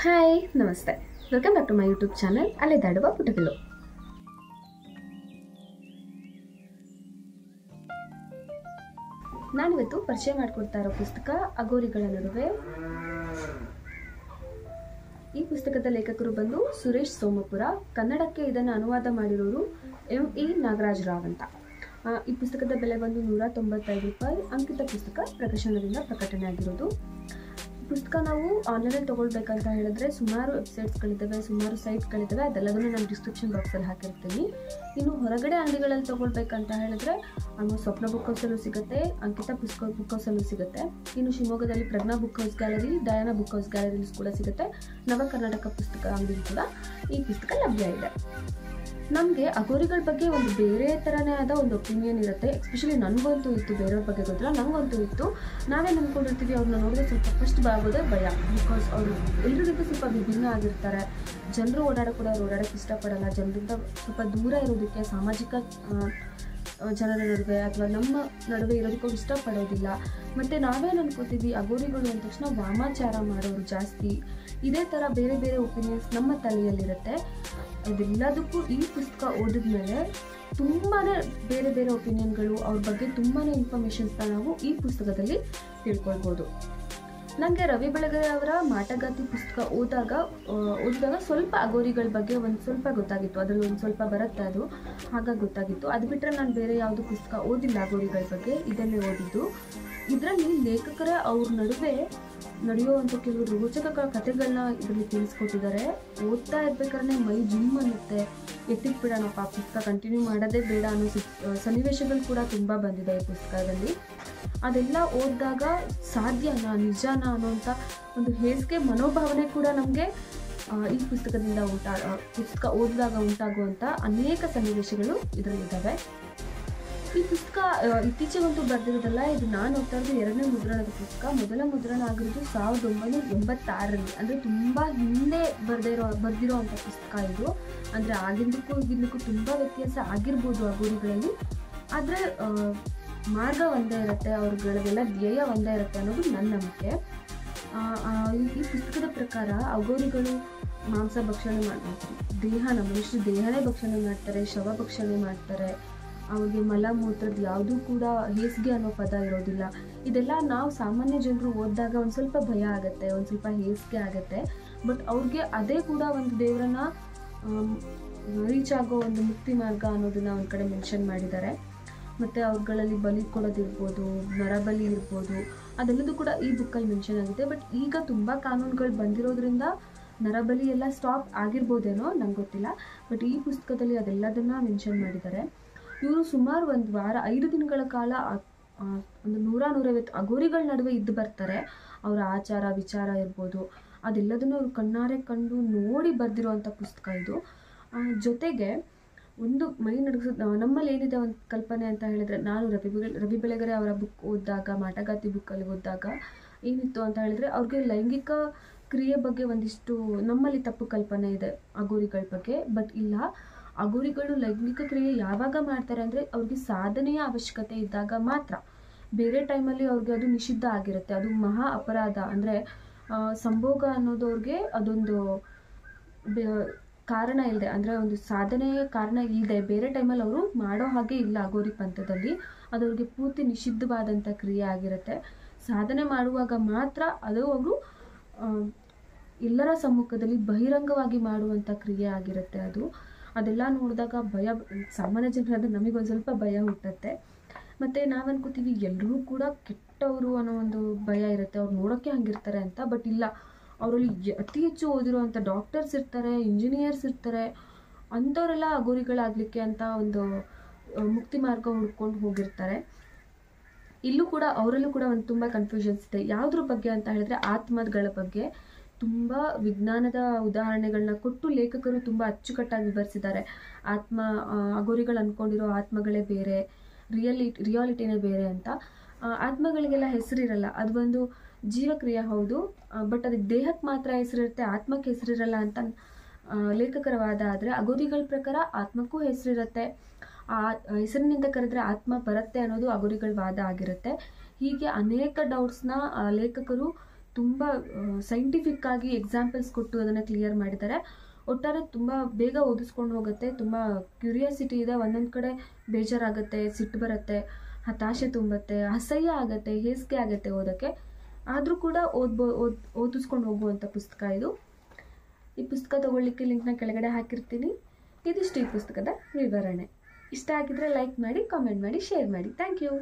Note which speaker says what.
Speaker 1: Hi ನಮಸ್ತೆ, welcome back to my YouTube channel ಅಲೆದಾಡುವ ಪುಟಗಳು. ನಾನಿವತ್ತು ಪರಿಚಯ ಮಾಡಿಕೊಡ್ತಾ ಇರೋ ಪುಸ್ತಕ ಅಗೋರಿಗಳ ನಡುವೆ. ಈ ಪುಸ್ತಕದ ಲೇಖಕರು ಬಂದು ಸುರೇಶ್ ಸೋಮಪುರ. ಕನ್ನಡಕ್ಕೆ ಇದನ್ನು ಅನುವಾದ ಮಾಡಿರೋರು ಎಂ.ಇ. ನಾಗರಾಜ್ ರಾವ್ ಅಂತ. ಈ ಪುಸ್ತಕದ ಬೆಲೆ ಬಂದು 195 ರೂಪಾಯಿ. ಅಂಕಿತ ಪುಸ್ತಕ ಪ್ರಕಾಶನದಿಂದ ಪ್ರಕಟಣೆ ಆಗಿರೋದು. ಪುಸ್ತಕ ನಾವು ಆನ್ಲೈನಲ್ಲಿ ತೊಗೊಳ್ಬೇಕಂತ ಹೇಳಿದ್ರೆ ಸುಮಾರು ವೆಬ್ಸೈಟ್ಸ್ಗಳಿದ್ದಾವೆ, ಸುಮಾರು ಸೈಟ್ಗಳಿದ್ದಾವೆ. ಅದೆಲ್ಲದನ್ನು ನಾನು ಡಿಸ್ಕ್ರಿಪ್ಷನ್ ಬಾಕ್ಸಲ್ಲಿ ಹಾಕಿರ್ತೀನಿ. ಇನ್ನು ಹೊರಗಡೆ ಅಂಗಡಿಗಳಲ್ಲಿ ತೊಗೊಳ್ಬೇಕಂತ ಹೇಳಿದ್ರೆ ಸ್ವಪ್ನ ಬುಕ್ ಹೌಸಲ್ಲೂ ಸಿಗುತ್ತೆ, ಅಂಕಿತ ಬುಕ್ ಹೌಸಲ್ಲೂ ಸಿಗುತ್ತೆ. ಇನ್ನು ಶಿವಮೊಗ್ಗದಲ್ಲಿ Prajna book house gallery, Diana book house ಗ್ಯಾಲರಿಲಿ ಕೂಡ ಸಿಗುತ್ತೆ. ನವ ಕರ್ನಾಟಕ ಪುಸ್ತಕ ಅಂಗಡಿ ಕೂಡ ಈ ಪುಸ್ತಕ ಲಭ್ಯ ಇದೆ. ನಮಗೆ ಅಗೋರಿಗಳ ಬಗ್ಗೆ ಒಂದು ಬೇರೆ ಥರನೇ ಆದ ಒಂದು ಒಪಿನಿಯನ್ ಇರುತ್ತೆ. ಎಸ್ಪೆಷಲಿ ನನಗಂತೂ ಇತ್ತು, ಬೇರೆಯವ್ರ ಬಗ್ಗೆ ಗೊತ್ತಿಲ್ಲ, ನನಗಂತೂ ಇತ್ತು. ನಾವೇನು ಅಂದ್ಕೊಂಡಿರ್ತೀವಿ, ಅವ್ರನ್ನ ನೋಡಿದ್ರೆ ಸ್ವಲ್ಪ ಫಸ್ಟ್ ಆಗೋದೇ ಭಯ. ಬಿಕಾಸ್ ಅವರು ಎಲ್ರಿಗಿಂತ ಸ್ವಲ್ಪ ವಿಭಿನ್ನ ಆಗಿರ್ತಾರೆ. ಜನರು ಕೂಡ ಅವ್ರು ಓಡಾಡೋಕ್ಕೆ ಇಷ್ಟಪಡಲ್ಲ. ಜನರಿಂದ ಸ್ವಲ್ಪ ದೂರ ಇರೋದಕ್ಕೆ, ಸಾಮಾಜಿಕ ಜನರ ನಡುವೆ ಅಥವಾ ನಮ್ಮ ನಡುವೆ ಇರೋದಕ್ಕೆ ಅವ್ರು ಇಷ್ಟಪಡೋದಿಲ್ಲ. ಮತ್ತು ನಾವೇನು ಅನ್ಕೋತೀವಿ, ಅಗೋರಿಗಳು ಅಂದ ತಕ್ಷಣ ವಾಮಾಚಾರ ಮಾಡೋರು ಜಾಸ್ತಿ. ಇದೇ ಥರ ಬೇರೆ ಬೇರೆ ಒಪಿನಿಯನ್ಸ್ ನಮ್ಮ ತಲೆಯಲ್ಲಿರುತ್ತೆ. ಅದೆಲ್ಲದಕ್ಕೂ ಈ ಪುಸ್ತಕ ಓದಿದ್ಮೇಲೆ ತುಂಬಾ ಬೇರೆ ಬೇರೆ ಒಪಿನಿಯನ್ಗಳು, ಅವ್ರ ಬಗ್ಗೆ ತುಂಬಾ ಇನ್ಫಾರ್ಮೇಷನ್ಸ್ನ ನಾವು ಈ ಪುಸ್ತಕದಲ್ಲಿ ತಿಳ್ಕೊಳ್ಬೋದು. ನನಗೆ ರವಿ ಬೆಳಗೆರೆ ಅವರ ಮಾಟಗಾತಿ ಪುಸ್ತಕ ಓದಿದಾಗ ಸ್ವಲ್ಪ ಅಗೋರಿಗಳ ಬಗ್ಗೆ ಒಂದು ಸ್ವಲ್ಪ ಗೊತ್ತಾಗಿತ್ತು. ಅದರಲ್ಲಿ ಒಂದು ಸ್ವಲ್ಪ ಬರುತ್ತೆ, ಅದು ಹಾಗಾಗಿ ಗೊತ್ತಾಗಿತ್ತು. ಅದು ಬಿಟ್ಟರೆ ನಾನು ಬೇರೆ ಯಾವುದು ಪುಸ್ತಕ ಓದಿಲ್ಲ ಅಗೋರಿಗಳ ಬಗ್ಗೆ, ಇದನ್ನೇ ಓದಿದ್ದು. ಇದರಲ್ಲಿ ಲೇಖಕರ ಅವ್ರ ನಡುವೆ ನಡೆಯುವಂಥ ಕೆಲವು ರೋಚಕ ಕಥೆಗಳನ್ನ ಇದರಲ್ಲಿ ತಿಳಿಸ್ಕೊಟ್ಟಿದ್ದಾರೆ. ಓದ್ತಾ ಇರ್ಬೇಕಾದ್ರೆ ಮೈ ಜಿಮ್ ಅನ್ನುತ್ತೆ, ಎತ್ತಿಗೆ ಬಿಡೋಣಪ್ಪ ಪುಸ್ತಕ ಕಂಟಿನ್ಯೂ ಮಾಡೋದೇ ಬೇಡ ಅನ್ನೋ ಸನ್ನಿವೇಶಗಳು ಕೂಡ ತುಂಬ ಬಂದಿದೆ ಈ ಪುಸ್ತಕದಲ್ಲಿ. ಅದೆಲ್ಲ ಓದಿದಾಗ ಸಾಧ್ಯನಾ, ನಿಜನಾ ಅನ್ನೋಂಥ ಒಂದು ಹೇಸಿಗೆ ಮನೋಭಾವನೆ ಕೂಡ ನಮಗೆ ಈ ಪುಸ್ತಕದಿಂದ ಪುಸ್ತಕ ಓದಿದಾಗ ಉಂಟಾಗುವಂಥ ಅನೇಕ ಸನ್ನಿವೇಶಗಳು ಇದರಲ್ಲಿದ್ದಾವೆ. ಈ ಪುಸ್ತಕ ಇತ್ತೀಚೆಗಂತೂ ಬರೆದಿರೋದಲ್ಲ, ಇದು ನಾನು ಓದ್ತಾ ಇರೋದು 2ನೇ ಮುದ್ರಣದ ಪುಸ್ತಕ. ಮೊದಲ ಮುದ್ರಣ ಆಗಿರೋದು 1986ರಲ್ಲಿ, ಅಂದರೆ ತುಂಬ ಹಿಂದೆ ಬರೆದಿರೋ ಅಂಥ ಪುಸ್ತಕ ಇದು. ಅಂದರೆ ಆಗಿಂದಕ್ಕೂ ಈಗಿಂದಕ್ಕೂ ತುಂಬ ವ್ಯತ್ಯಾಸ ಆಗಿರ್ಬೋದು ಅಗೋರಿಗಳಲ್ಲಿ, ಆದರೆ ಮಾರ್ಗ ಒಂದೇ ಇರುತ್ತೆ, ಅವ್ರಗಳಿಗೆಲ್ಲ ಧ್ಯೇಯ ಒಂದೇ ಇರುತ್ತೆ ಅನ್ನೋದು ನನ್ನ ನಂಬಿಕೆ. ಈ ಪುಸ್ತಕದ ಪ್ರಕಾರ ಅಗೋರಿಗಳು ಮಾಂಸ ಭಕ್ಷಣೆ ಮಾಡ್ತಾರೆ, ಮನುಷ್ಯ ದೇಹನೇ ಭಕ್ಷಣೆ ಮಾಡ್ತಾರೆ, ಶವ ಭಕ್ಷಣೆ ಮಾಡ್ತಾರೆ. ಅವ್ರಿಗೆ ಮಲ ಮೂತ್ರದ ಯಾವುದೂ ಕೂಡ ಹೇಸಿಗೆ ಅನ್ನೋ ಪದ ಇರೋದಿಲ್ಲ. ಇದೆಲ್ಲ ನಾವು ಸಾಮಾನ್ಯ ಜನರು ಓದಿದಾಗ ಒಂದು ಸ್ವಲ್ಪ ಭಯ ಆಗುತ್ತೆ, ಒಂದು ಸ್ವಲ್ಪ ಹೇಸಿಗೆ ಆಗುತ್ತೆ. ಬಟ್ ಅವ್ರಿಗೆ ಅದೇ ಕೂಡ ಒಂದು ದೇವರನ್ನ ರೀಚ್ ಆಗೋ ಒಂದು ಮುಕ್ತಿ ಮಾರ್ಗ ಅನ್ನೋದನ್ನ ಒಂದು ಕಡೆ ಮೆನ್ಷನ್ ಮಾಡಿದ್ದಾರೆ. ಮತ್ತು ಅವ್ರುಗಳಲ್ಲಿ ಬಲಿ ಕೊಡೋದಿರ್ಬೋದು, ನರಬಲಿ ಇರ್ಬೋದು, ಅದೆಲ್ಲದೂ ಕೂಡ ಈ ಬುಕ್ಕಲ್ಲಿ ಮೆನ್ಷನ್ ಆಗಿದೆ. ಬಟ್ ಈಗ ತುಂಬ ಕಾನೂನುಗಳು ಬಂದಿರೋದ್ರಿಂದ ನರಬಲಿ ಎಲ್ಲ ಸ್ಟಾಪ್ ಆಗಿರ್ಬೋದೇನೋ, ನಂಗೆ ಗೊತ್ತಿಲ್ಲ. ಬಟ್ ಈ ಪುಸ್ತಕದಲ್ಲಿ ಅದೆಲ್ಲದನ್ನು ಮೆನ್ಷನ್ ಮಾಡಿದ್ದಾರೆ. ಇವರು ಸುಮಾರು 1 ವಾರ 5 ದಿನಗಳ ಕಾಲ ಒಂದು 100-150 ಅಗೋರಿಗಳ ನಡುವೆ ಇದ್ದು ಬರ್ತಾರೆ. ಅವರ ಆಚಾರ ವಿಚಾರ ಇರ್ಬೋದು, ಅದೆಲ್ಲದನ್ನು ಅವರು ಕಣ್ಣಾರೆ ಕಂಡು ನೋಡಿ ಬರೆದಿರುವಂಥ ಪುಸ್ತಕ ಇದು. ಜೊತೆಗೆ ಒಂದು ಮೈ ನಡುಗಿಸೋದು ನಮ್ಮಲ್ಲಿ ಏನಿದೆ ಒಂದು ಕಲ್ಪನೆ ಅಂತ ಹೇಳಿದ್ರೆ, ನಾನು ರವಿ ಬೆಳಗೆರೆ ಅವರ ಬುಕ್ ಓದಿದಾಗ, ಮಾಟಗಾತಿ ಬುಕ್ಕಲ್ಲಿ ಓದಿದಾಗ ಏನಿತ್ತು ಅಂತ ಹೇಳಿದ್ರೆ, ಅವ್ರಿಗೆ ಲೈಂಗಿಕ ಕ್ರಿಯೆ ಬಗ್ಗೆ ಒಂದಿಷ್ಟು ನಮ್ಮಲ್ಲಿ ತಪ್ಪು ಕಲ್ಪನೆ ಇದೆ ಅಗೋರಿಗಳ ಬಗ್ಗೆ. ಬಟ್ ಇಲ್ಲ, ಅಗೋರಿಗಳು ಲೈಂಗಿಕ ಕ್ರಿಯೆ ಯಾವಾಗ ಮಾಡ್ತಾರೆ ಅಂದರೆ ಅವ್ರಿಗೆ ಸಾಧನೆಯ ಅವಶ್ಯಕತೆ ಇದ್ದಾಗ ಮಾತ್ರ. ಬೇರೆ ಟೈಮಲ್ಲಿ ಅವ್ರಿಗೆ ಅದು ನಿಷಿದ್ಧ ಆಗಿರುತ್ತೆ, ಅದು ಮಹಾ ಅಪರಾಧ. ಅಂದರೆ ಸಂಭೋಗ ಅನ್ನೋದು ಅವ್ರಿಗೆ ಅದೊಂದು ಕಾರಣ ಇಲ್ಲದೆ, ಅಂದರೆ ಒಂದು ಸಾಧನೆಯ ಕಾರಣ ಇಲ್ಲದೆ ಬೇರೆ ಟೈಮಲ್ಲಿ ಅವರು ಮಾಡೋ ಹಾಗೆ ಇಲ್ಲ ಅಗೋರಿ ಪಂಥದಲ್ಲಿ. ಅದು ಅವ್ರಿಗೆ ಪೂರ್ತಿ ನಿಷಿದ್ಧವಾದಂಥ ಕ್ರಿಯೆ ಆಗಿರುತ್ತೆ. ಸಾಧನೆ ಮಾಡುವಾಗ ಮಾತ್ರ ಅದು ಅವರು ಎಲ್ಲರ ಸಮ್ಮುಖದಲ್ಲಿ ಬಹಿರಂಗವಾಗಿ ಮಾಡುವಂಥ ಕ್ರಿಯೆ ಆಗಿರುತ್ತೆ ಅದು. ಅದೆಲ್ಲ ನೋಡಿದಾಗ ಭಯ, ಸಾಮಾನ್ಯ ಜನರಾದ ನಮಗೊಂದು ಸ್ವಲ್ಪ ಭಯ ಹುಟ್ಟುತ್ತೆ. ಮತ್ತು ನಾವು ಅನ್ಕೋತೀವಿ ಎಲ್ಲರೂ ಕೂಡ ಕೆಟ್ಟವರು ಅನ್ನೋ ಒಂದು ಭಯ ಇರುತ್ತೆ, ಅವ್ರು ನೋಡೋಕ್ಕೆ ಹಂಗಿರ್ತಾರೆ ಅಂತ. ಬಟ್ ಇಲ್ಲ, ಅವರಲ್ಲಿ ಅತಿ ಹೆಚ್ಚು ಓದಿರುವಂಥ ಡಾಕ್ಟರ್ಸ್ ಇರ್ತಾರೆ, ಇಂಜಿನಿಯರ್ಸ್ ಇರ್ತಾರೆ. ಅಂಥವರೆಲ್ಲ ಅಗೋರಿಗಳಾಗಲಿಕ್ಕೆ ಅಂತ ಒಂದು ಮುಕ್ತಿ ಮಾರ್ಗ ಹುಡ್ಕೊಂಡು ಹೋಗಿರ್ತಾರೆ. ಇಲ್ಲೂ ಕೂಡ ಅವರಲ್ಲೂ ಕೂಡ ಒಂದು ತುಂಬ ಕನ್ಫ್ಯೂಷನ್ಸ್ ಇದೆ. ಯಾವುದ್ರ ಬಗ್ಗೆ ಅಂತ ಹೇಳಿದ್ರೆ, ಆತ್ಮಗಳ ಬಗ್ಗೆ ತುಂಬ ವಿಜ್ಞಾನದ ಉದಾಹರಣೆಗಳನ್ನ ಕೊಟ್ಟು ಲೇಖಕರು ತುಂಬ ಅಚ್ಚುಕಟ್ಟಾಗಿ ವಿವರಿಸಿದ್ದಾರೆ. ಅಗೋರಿಗಳು ಅಂದ್ಕೊಂಡಿರೋ ಆತ್ಮಗಳೇ ಬೇರೆ, ರಿಯಾಲಿಟಿನೇ ಬೇರೆ ಅಂತ. ಆತ್ಮಗಳಿಗೆಲ್ಲ ಹೆಸರಿರಲ್ಲ, ಅದು ಒಂದು ಜೀವಕ್ರಿಯೆ ಹೌದು, ಬಟ್ ಅದಕ್ಕೆ ದೇಹಕ್ಕೆ ಮಾತ್ರ ಹೆಸರಿರುತ್ತೆ, ಆತ್ಮಕ್ಕೆ ಹೆಸರಿರಲ್ಲ ಅಂತ ಲೇಖಕರ ವಾದ. ಆದರೆ ಅಗೋರಿಗಳ ಪ್ರಕಾರ ಆತ್ಮಕ್ಕೂ ಹೆಸರಿರುತ್ತೆ, ಆ ಹೆಸರಿನಿಂದ ಕರೆದ್ರೆ ಆತ್ಮ ಬರುತ್ತೆ ಅನ್ನೋದು ಅಗೋರಿಗಳ ವಾದ ಆಗಿರುತ್ತೆ. ಹೀಗೆ ಅನೇಕ ಡೌಟ್ಸ್ನ ಲೇಖಕರು ತುಂಬ ಸೈಂಟಿಫಿಕ್ ಆಗಿ ಎಕ್ಸಾಂಪಲ್ಸ್ ಕೊಟ್ಟು ಅದನ್ನು ಕ್ಲಿಯರ್ ಮಾಡಿದ್ದಾರೆ. ಒಟ್ಟಾರೆ ತುಂಬ ಬೇಗ ಓದಿಸ್ಕೊಂಡು ಹೋಗುತ್ತೆ. ತುಂಬ ಕ್ಯೂರಿಯಾಸಿಟಿ ಇದೆ. ಒಂದೊಂದು ಕಡೆ ಬೇಜಾರಾಗುತ್ತೆ, ಸಿಟ್ಟು ಬರುತ್ತೆ, ಹತಾಶೆ ತುಂಬುತ್ತೆ, ಅಸಹ್ಯ ಆಗುತ್ತೆ, ಹೇಸಿಗೆ ಆಗುತ್ತೆ ಓದೋಕ್ಕೆ. ಆದರೂ ಕೂಡ ಓದಿಸ್ಕೊಂಡು ಹೋಗುವಂಥ ಪುಸ್ತಕ ಇದು. ಈ ಪುಸ್ತಕ ತೊಗೊಳ್ಳಿಕ್ಕೆ ಲಿಂಕ್ನ ಕೆಳಗಡೆ ಹಾಕಿರ್ತೀನಿ. ಇದಿಷ್ಟು ಈ ಪುಸ್ತಕದ ವಿವರಣೆ. ಇಷ್ಟ ಆಗಿದ್ರೆ ಲೈಕ್ ಮಾಡಿ, ಕಾಮೆಂಟ್ ಮಾಡಿ, ಶೇರ್ ಮಾಡಿ. Thank you.